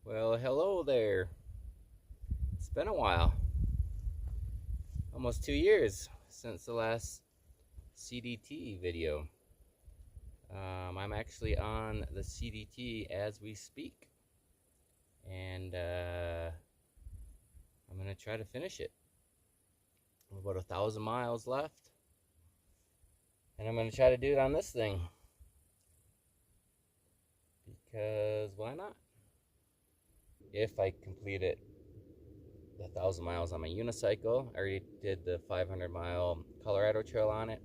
Well, hello there. It's been a while. Almost 2 years since the last CDT video. I'm actually on the CDT as we speak. And I'm going to try to finish it. About 1,000 miles left. And I'm going to try to do it on this thing. Because why not? If I complete it, the 1,000 miles on my unicycle. I already did the 500-mile Colorado Trail on it.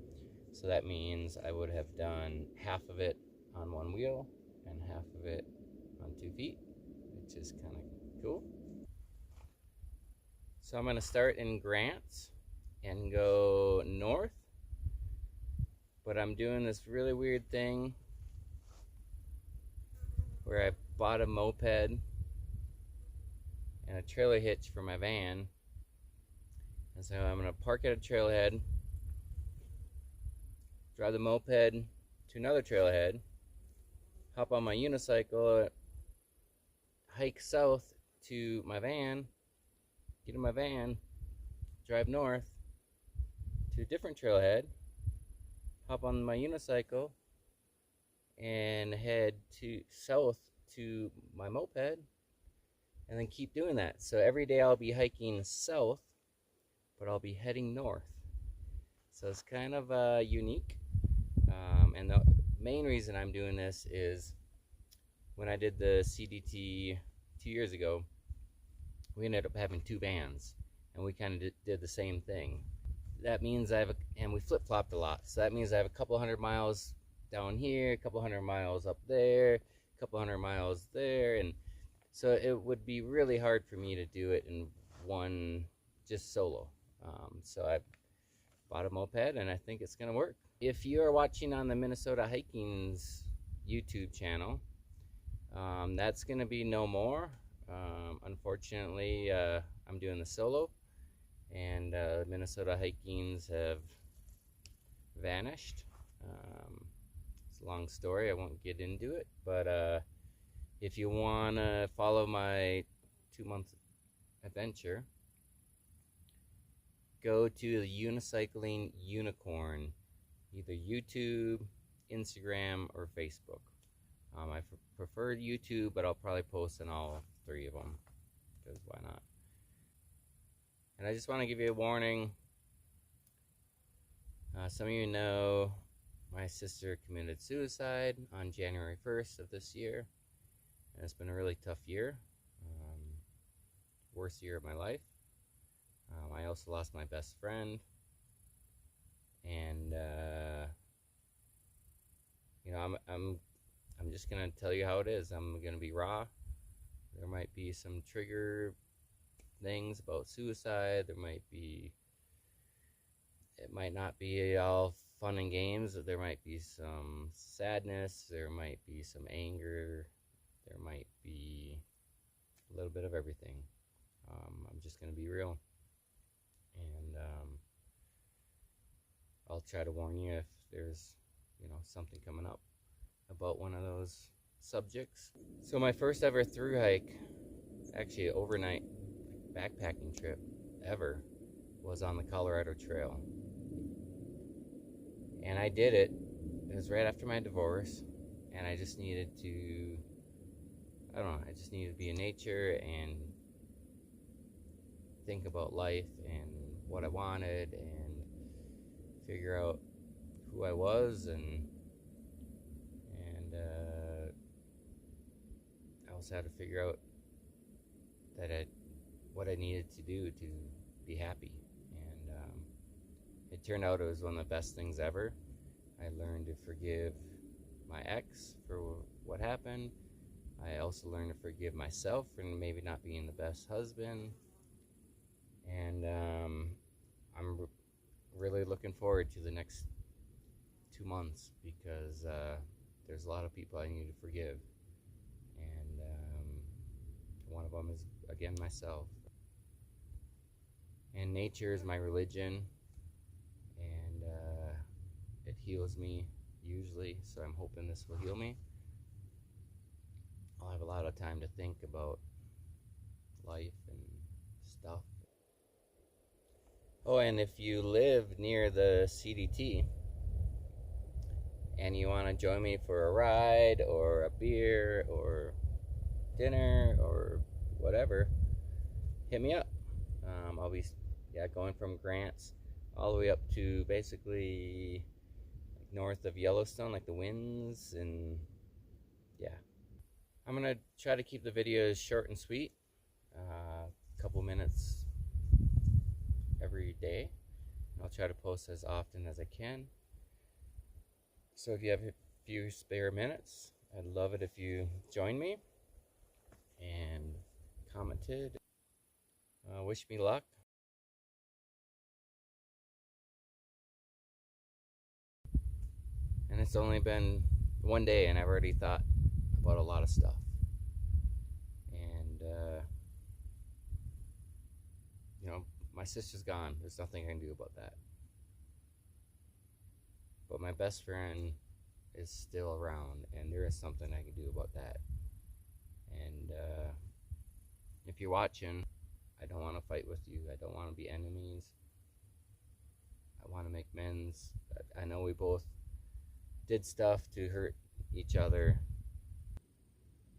So that means I would have done half of it on one wheel and half of it on 2 feet, which is kind of cool. So I'm going to start in Grants and go north, but I'm doing this really weird thing where I bought a moped and a trailer hitch for my van. And so I'm going to park at a trailhead, drive the moped to another trailhead, hop on my unicycle, hike south to my van, get in my van, drive north to a different trailhead, hop on my unicycle, and head to south to my moped, and then keep doing that. So every day I'll be hiking south, but I'll be heading north. So it's kind of unique. And the main reason I'm doing this is when I did the CDT 2 years ago, we ended up having 2 vans, and we kind of did the same thing. That means and we flip-flopped a lot. So that means I have a couple hundred miles down here, a couple hundred miles up there, a couple hundred miles there, and so it would be really hard for me to do it in one, just solo. So I bought a moped, and I think it's gonna work. If you are watching on the Minnesota Hiking's YouTube channel, that's gonna be no more. Unfortunately, I'm doing the solo, and Minnesota Hikings have vanished. It's a long story, I won't get into it, but if you want to follow my 2-month adventure, go to the Unicycling Unicorn, either YouTube, Instagram, or Facebook. I prefer YouTube, but I'll probably post on all 3 of them, because why not? And I just want to give you a warning. Some of you know my sister committed suicide on January 1st of this year, and it's been a really tough year. Worst year of my life. I also lost my best friend, and you know, I'm just gonna tell you how it is. I'm gonna be raw. There might be some trigger things about suicide. It might not be all fun and games. There might be some sadness. There might be some anger. There might be a little bit of everything. I'm just gonna be real, and I'll try to warn you if there's, something coming up about one of those subjects. So my first ever through hike, actually overnight backpacking trip ever, was on the Colorado Trail. And I did it. It was right after my divorce, and I just needed to, I don't know, I just needed to be in nature and think about life and what I wanted and figure out who I was, and I also had to figure out what I needed to do to be happy. And it turned out it was one of the best things ever. I learned to forgive my ex for what happened. I also learned to forgive myself for maybe not being the best husband. And I'm really looking forward to the next 2 months, because there's a lot of people I need to forgive. And one of them is, again, myself. And nature is my religion, and it heals me usually, so I'm hoping this will heal me. I'll have a lot of time to think about life and stuff. Oh, and if you live near the CDT and you want to join me for a ride or a beer or dinner or whatever, hit me up. I'll be going from Grants all the way up to basically like north of Yellowstone, like the Winds, and yeah. I'm gonna try to keep the videos short and sweet, a couple minutes every day. I'll try to post as often as I can. So if you have a few spare minutes, I'd love it if you join me and commented. Wish me luck. And it's only been one day, and I've already thought about a lot of stuff. And, my sister's gone. There's nothing I can do about that. But my best friend is still around, and there is something I can do about that. And if you're watching, I don't want to fight with you. I don't want to be enemies. I want to make amends. I know we both did stuff to hurt each other,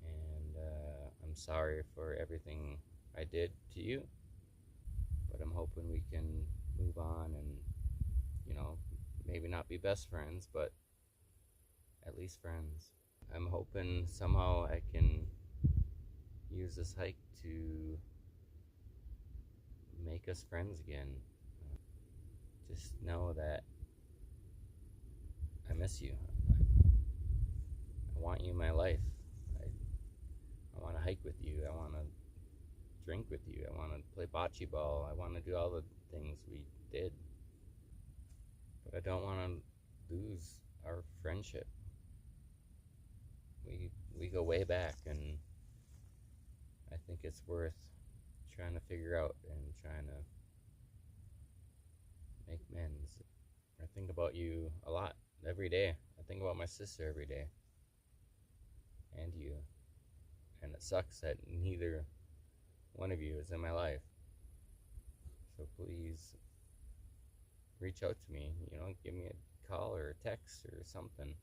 and I'm sorry for everything I did to you. But I'm hoping we can move on and, maybe not be best friends, but at least friends. I'm hoping somehow I can use this hike to make us friends again. Just know that I miss you. I want you in my life. I want to hike with you. I want to drink with you. I want to play bocce ball. I want to do all the things we did. But I don't want to lose our friendship. We go way back, and I think it's worth trying to figure out and trying to make amends. I think about you a lot every day. I think about my sister every day, and you. And it sucks that neither one of you is in my life. So please reach out to me, give me a call or a text or something.